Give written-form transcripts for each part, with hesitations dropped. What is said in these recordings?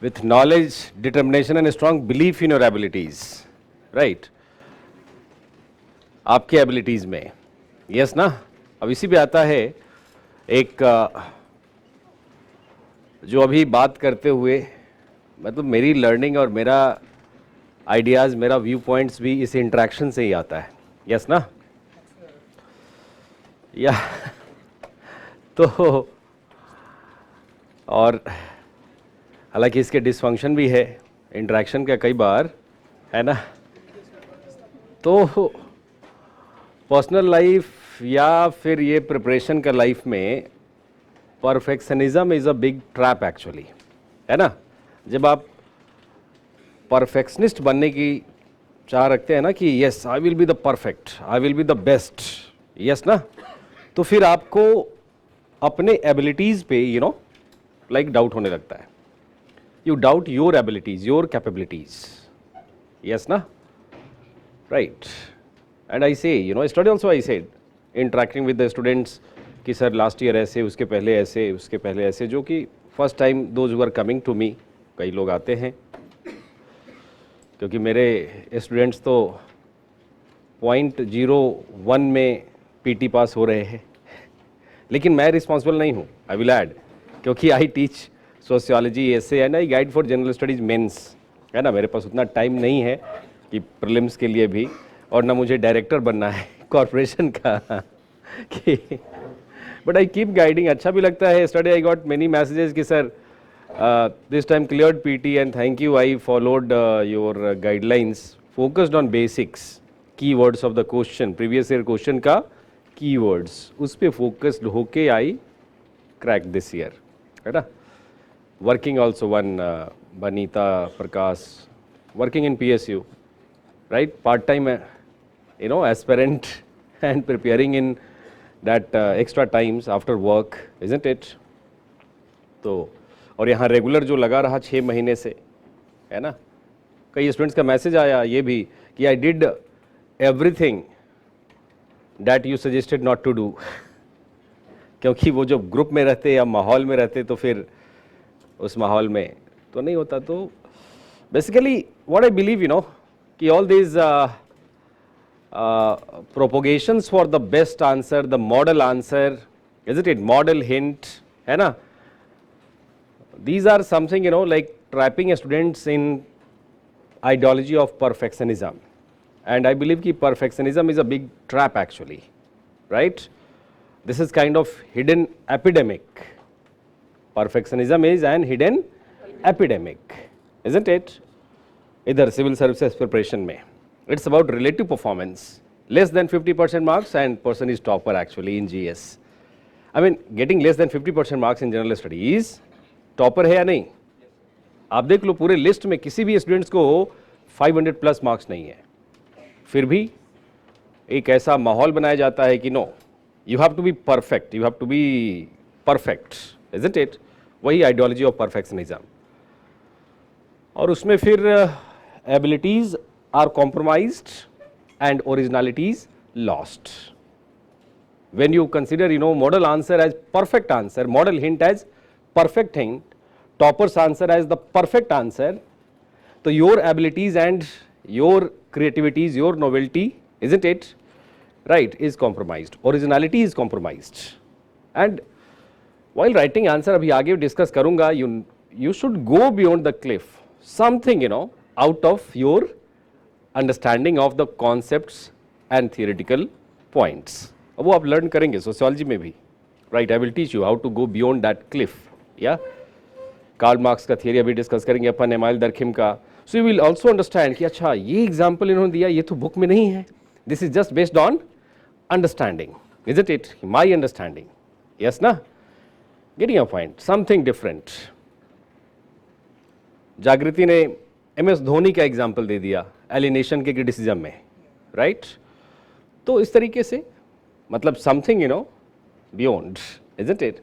with knowledge, determination and a strong belief in your abilities, right? आपके abilities में, yes ना? अब इसी पे आता है एक जो अभी बात करते हुए मतलब मेरी लर्निंग और मेरा आइडियाज़, मेरा व्यू पॉइंट्स भी इस इंटरेक्शन से ही आता है, यस ना? या तो और हालांकि इसके डिसफंक्शन भी है इंटरेक्शन का कई बार, है ना? तो पर्सनल लाइफ या फिर ये प्रिपरेशन का लाइफ में perfectionism is a big trap actually, है ना? जब आप परफेक्शनिस्ट बनने की चाह रखते हैं ना कि yes I will be the perfect, I will be the best, yes ना, तो फिर आपको अपने एबिलिटीज़ पे लाइक डाउट होने लगता है. You doubt your abilities, your capabilities, yes ना, right. And I say study also I said interacting with the students कि सर लास्ट ईयर ऐसे, उसके पहले ऐसे, उसके पहले ऐसे, जो कि first time those who are coming to me, कई लोग आते हैं क्योंकि मेरे स्टूडेंट्स तो 0.01 में पीटी पास हो रहे हैं. लेकिन मैं रिस्पॉन्सिबल नहीं हूँ, आई विल ऐड, क्योंकि I teach sociology as and I guide for general studies mains, है ना. मेरे पास उतना टाइम नहीं है कि प्रीलिम्स के लिए भी, और ना मुझे डायरेक्टर बनना है कॉरपोरेशन का कि बट आई कीप गाइडिंग. अच्छा भी लगता है. Study I got many messages कि sir this time cleared PT and thank you, I followed your guidelines, focused on basics, keywords of the question, previous year question का keywords, उस पे focused होके I cracked this year, है ना. Working also one Banita Prakash, working in PSU, right, part time aspirant and preparing in that extra times after work, isn't it? तो और यहाँ regular जो लगा रहा 6 महीने से, है ना. कई स्टूडेंट्स का मैसेज आया ये भी कि I did everything that you suggested not to do, क्योंकि वो जो ग्रुप में रहते या माहौल में रहते तो फिर उस माहौल में तो नहीं होता. तो बेसिकली व्हाट आई बिलीव कि all these propagations for the best answer, the model answer, is it model hint, है ना. These are something like trapping students in ideology of perfectionism, and I believe कि perfectionism is a big trap actually, right? This is kind of hidden epidemic. Perfectionism is an hidden epidemic, isn't it? इधर civil services preparation में it's about relative performance, less than 50% marks and person is topper actually in GS. I mean getting less than 50% marks in general studies topper है या नहीं. आप देख लो पूरे list में किसी भी स्टूडेंट्स को 500 प्लस मार्क्स नहीं है, फिर भी एक ऐसा माहौल बनाया जाता है कि no you have to be perfect, you have to be perfect, isn't it. वही आइडियोलॉजी ऑफ परफेक्शनिज्म. और उसमें फिर abilities are compromised and originalities lost. When you consider model answer as perfect answer, model hint as perfect hint, topper's answer as the perfect answer, so your abilities and your creativities, your novelty, isn't it, right, is compromised, originality is compromised. And while writing answer abhi aage discuss karunga, you should go beyond the cliff, something out of your understanding of the concepts and theoretical points. अब वो आप learn करेंगे sociology में भी, right. I will teach you how to go beyond that cliff. या Karl Marx का theory अभी discuss करेंगे अपन, एमाइल दरखिम का. So you will also understand कि अच्छा ये एग्जाम्पल इन्होंने दिया, ये तो बुक में नहीं है, this is just based on understanding, is it my understanding, yes ना. Getting a point, something different. Jagriti ने MS धोनी का एग्जाम्पल दे दिया एलिनेशन के क्रिटिसिज्म में, राइट. तो इस तरीके से मतलब something beyond, isn't it.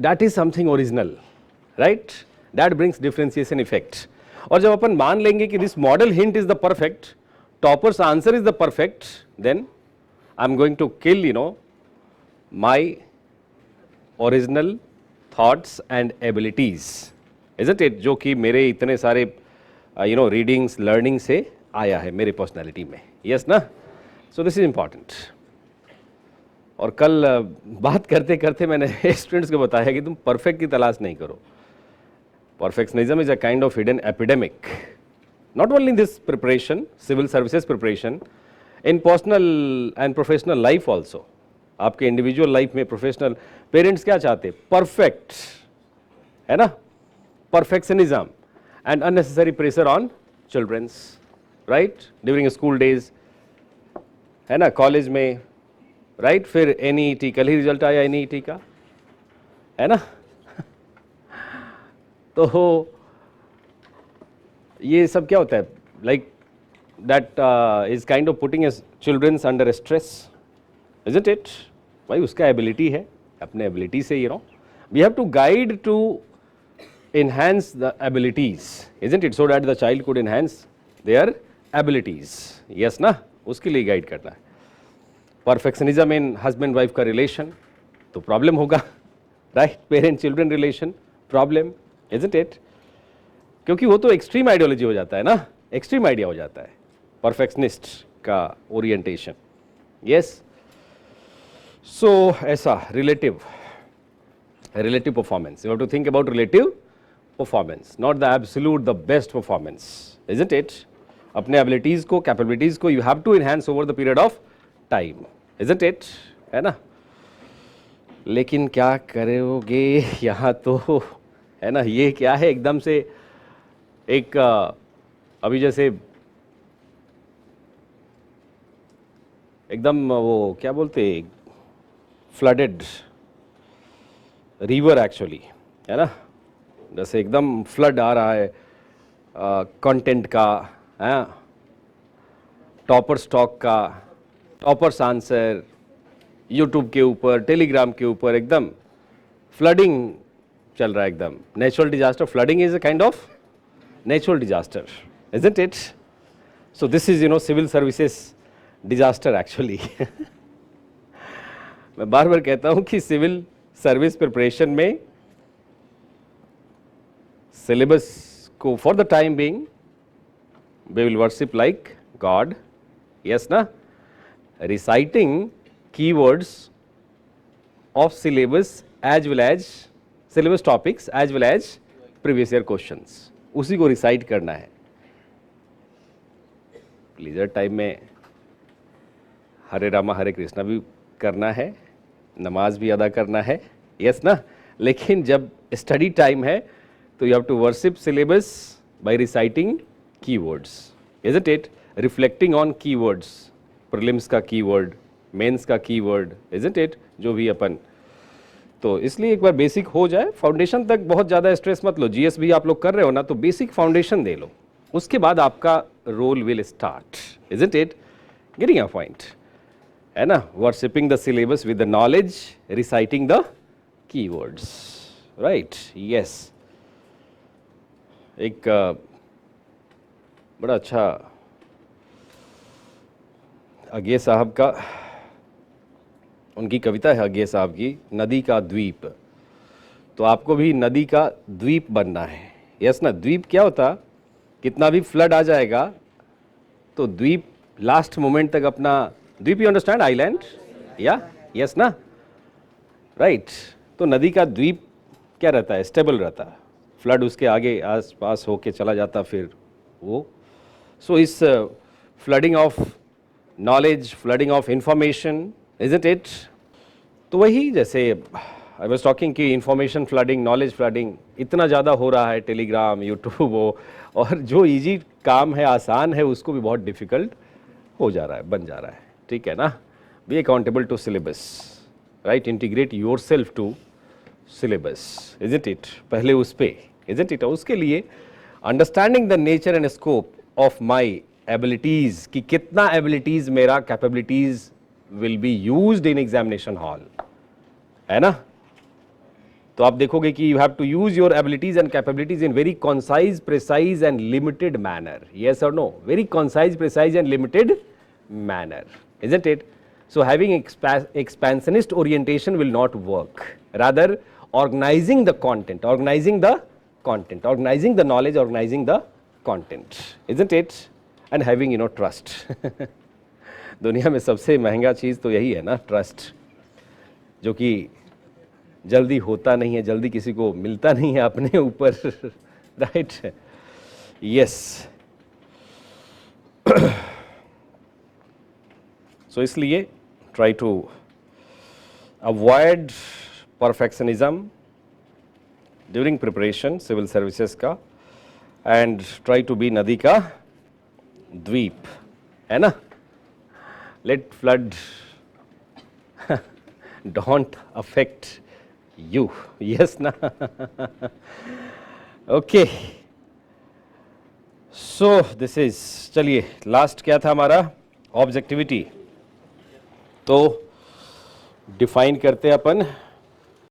That is something original, right? That brings differentiation effect. और जब अपन मान लेंगे कि this model hint is the perfect, topper's answer is the perfect, then I'm going to kill my original thoughts and abilities, isn't it? जो कि मेरे इतने सारे रीडिंग्स लर्निंग से आया है मेरे पर्सनैलिटी में, यस ना. सो दिस इज इम्पॉर्टेंट. और कल बात करते करते मैंने स्टूडेंट्स को बताया कि तुम परफेक्ट की तलाश नहीं करो. Perfectionism is a kind of hidden epidemic, not only in this preparation, civil services preparation, in personal and professional life also. आपके इंडिविजुअल लाइफ में, प्रोफेशनल, पेरेंट्स क्या चाहते? परफेक्ट, है ना. Perfectionism and unnecessary pressure on childrens, right, during school days, है ना, college में, right. फिर NEET, कल ही रिजल्ट आया NEET का, है ना. तो ये सब क्या होता है? Like that is kind of putting childrens under stress, isn't it? भाई उसका एबिलिटी है, अपने एबिलिटी से we have to guide to enhance the abilities, isn't it, so that the child could enhance their abilities. yes ना, उसके लिए guide करना है. परफेक्शनिज्म इन हस्बैंड वाइफ का रिलेशन तो प्रॉब्लम होगा, right. Parent children relation problem, isn't it? क्योंकि वो तो एक्सट्रीम आइडियोलॉजी हो जाता है ना, एक्सट्रीम आइडिया हो जाता है परफेक्शनिस्ट का ओरिएंटेशन. यस. सो ऐसा relative performance, you have to think about relative performance, not the absolute the best performance, isn't it? अपने एबिलिटीज को, कैपेबिलिटीज को you have to enhance over the period of time, isn't it? है ना. लेकिन क्या करोगे यहाँ तो, है ना. ये क्या है एकदम से एक अभी जैसे एकदम वो क्या बोलते, फ्लडेड रिवर एक्चुअली, है ना. जैसे एकदम फ्लड आ रहा है कंटेंट का, है, टॉपर स्टॉक का, टॉपर्स आंसर, यूट्यूब के ऊपर, टेलीग्राम के ऊपर एकदम फ्लडिंग चल रहा है एकदम. Natural disaster, flooding is a kind of natural disaster, isn't it? So this is civil services disaster actually. मैं बार बार कहता हूँ कि सिविल सर्विस प्रिपरेशन में सिलेबस को for the time being we will worship like God, yes ना. Reciting keywords of syllabus as well as syllabus topics as well as previous year questions, उसी को recite करना है. लीजर टाइम में हरे रामा हरे कृष्णा भी करना है, नमाज भी अदा करना है, यस ना. लेकिन जब स्टडी टाइम है तो you have to worship syllabus by reciting keywords, isn't it? Reflecting on keywords, prelims का कीवर्ड, मेंस का कीवर्ड, isn't it? जो भी अपन, तो इसलिए एक बार बेसिक हो जाए, फाउंडेशन तक बहुत ज़्यादा स्ट्रेस मत लो. जीएस भी आप लोग कर रहे हो ना, तो बेसिक फाउंडेशन दे लो, उसके बाद आपका role will start, isn't it? Getting a point, है ना. Worshipping the syllabus with the knowledge, reciting the keywords, right. Yes. एक बड़ा अच्छा अगे साहब का, उनकी कविता है अगे साहब की, नदी का द्वीप. तो आपको भी नदी का द्वीप बनना है, यस ना. द्वीप क्या होता, कितना भी फ्लड आ जाएगा तो द्वीप लास्ट मोमेंट तक अपना, द्वीप यू अंडरस्टैंड, आइलैंड, या यस ना, राइट. तो नदी का द्वीप क्या रहता है, स्टेबल रहता है. फ्लड उसके आगे आस पास होके चला जाता फिर वो. सो इस flooding of knowledge, flooding of information, isn't it? तो वही जैसे आई वॉज टॉकिंग कि इंफॉर्मेशन फ्लडिंग, नॉलेज फ्लडिंग इतना ज़्यादा हो रहा है, टेलीग्राम, यूट्यूब, वो, और जो इजी काम है, आसान है, उसको भी बहुत डिफ़िकल्ट हो जा रहा है, बन जा रहा है. ठीक है ना. Be accountable to syllabus, right. Integrate your self to syllabus, isn't it? पहले उस पे, isn't it? उसके लिए understanding the nature and scope of my abilities, कि कितना एबिलिटीज़ मेरा capabilities will be used in examination hall, है ना. तो आप देखोगे कि you have to use your abilities and capabilities in very concise, precise and limited manner, yes or no? Very concise, precise and limited manner, isn't it? So having expansionist orientation will not work. Rather, organizing the content, organizing the content, organizing the knowledge, organizing the content, isn't it? And having trust. दुनिया में सबसे महंगा चीज़ तो यही है ना, trust, जो कि जल्दी होता नहीं है, जल्दी किसी को मिलता नहीं है अपने ऊपर, राइट? यस। सो इसलिए try to avoid perfectionism during preparation civil services का, एंड ट्राई टू बी नदी का द्वीप, है ना? Let flood don't affect you, yes ना? ओके, सो दिस इज, चलिए लास्ट क्या था हमारा, ऑब्जेक्टिविटी। तो डिफाइन करते हैं अपन